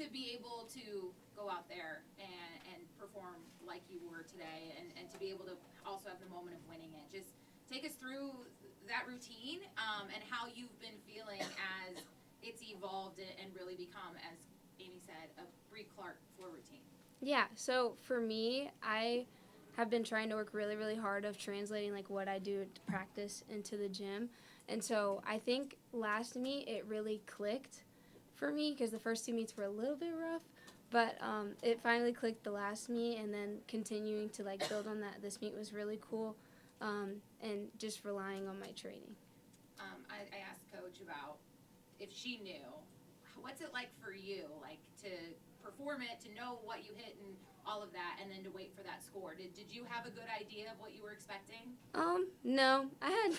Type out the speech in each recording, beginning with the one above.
to be able to go out there and perform like you were today, and to be able to also have the moment of winning it. Just take us through that routine, and how you've been feeling as it's evolved and really become, as Amy said, a Brie Clark floor routine. Yeah, so for me, I have been trying to work really, really hard of translating like what I do to practice into the gym. And so I think last meet it really clicked for me because the first two meets were a little bit rough, but it finally clicked the last meet, and then continuing to like build on that this meet was really cool, and just relying on my training. I asked Coach about if she knew. What's it like for you, like to perform it, to know what you hit and all of that, and then to wait for that score? Did you have a good idea of what you were expecting? No, I had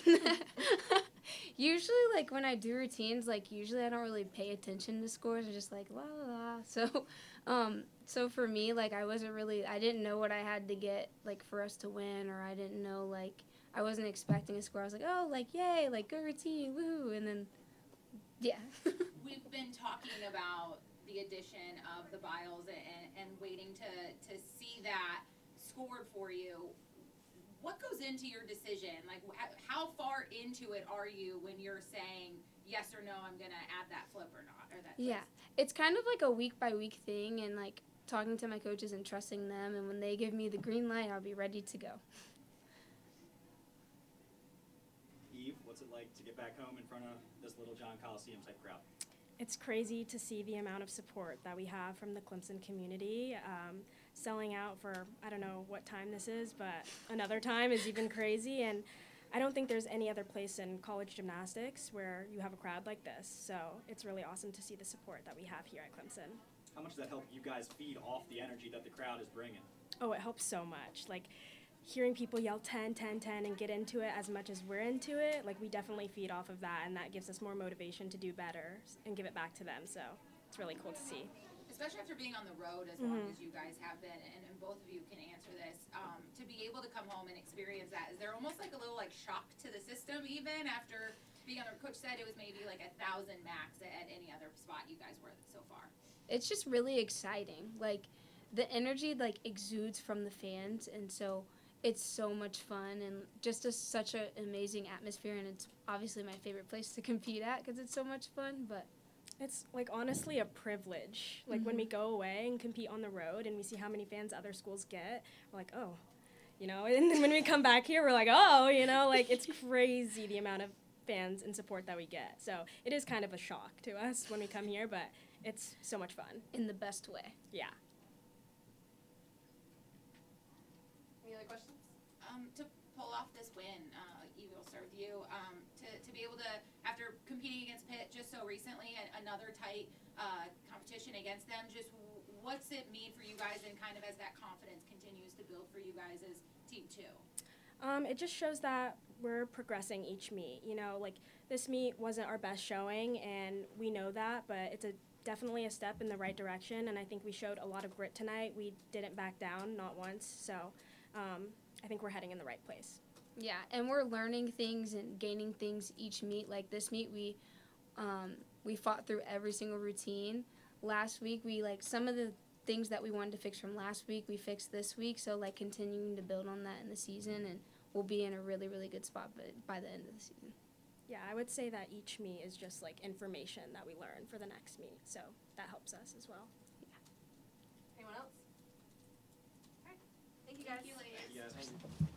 usually like when I do routines, like usually I don't really pay attention to scores. I'm just like la la la. So for me, like I didn't know what I had to get like for us to win, or I didn't know like I wasn't expecting a score. I was like, oh, like yay, like good routine, woohoo, and then yeah. We've been talking about the addition of the Biles, and waiting to see that scored for you. What goes into your decision? Like, how far into it are you when you're saying yes or no, I'm going to add that flip or not, or that twist? Yeah, it's kind of like a week by week thing, and like talking to my coaches and trusting them, and when they give me the green light, I'll be ready to go. Eve, what's it like to get back home in front of this Little John Coliseum type crowd? It's crazy to see the amount of support that we have from the Clemson community. Selling out for, I don't know what time this is, but another time is even crazy. And I don't think there's any other place in college gymnastics where you have a crowd like this. So it's really awesome to see the support that we have here at Clemson. How much does that help you guys feed off the energy that the crowd is bringing? Oh, it helps so much. Like, hearing people yell 10, 10, 10 and get into it as much as we're into it, like we definitely feed off of that, and that gives us more motivation to do better and give it back to them. So it's really cool to see. Especially after being on the road as long as you guys have been, and both of you can answer this, to be able to come home and experience that, is there almost like a little like shock to the system even after being on the coach said it was maybe like 1,000 max at any other spot you guys were so far? It's just really exciting. Like the energy like exudes from the fans, and so it's so much fun, and just such an amazing atmosphere, and it's obviously my favorite place to compete at because it's so much fun. But it's like honestly a privilege. Like when we go away and compete on the road and we see how many fans other schools get, we're like, oh, you know, and then when we come back here, we're like, oh, you know, like it's crazy the amount of fans and support that we get. So it is kind of a shock to us when we come here, but it's so much fun. In the best way. Yeah. Any other questions? To pull off this win, Eve, we'll start with you. To be able to, after competing against Pitt just so recently, another tight competition against them, just what's it mean for you guys, and kind of as that confidence continues to build for you guys as Team 2? It just shows that we're progressing each meet. You know, like this meet wasn't our best showing, and we know that, but it's definitely a step in the right direction, and I think we showed a lot of grit tonight. We didn't back down, not once, so I think we're heading in the right place. Yeah, and we're learning things and gaining things each meet. Like this meet, we fought through every single routine. Last week, we like some of the things that we wanted to fix from last week, we fixed this week. So like continuing to build on that in the season, and we'll be in a really, really good spot by the end of the season. Yeah, I would say that each meet is just like information that we learn for the next meet, so that helps us as well. Anyone else? All right. Thank you guys. Thank you guys.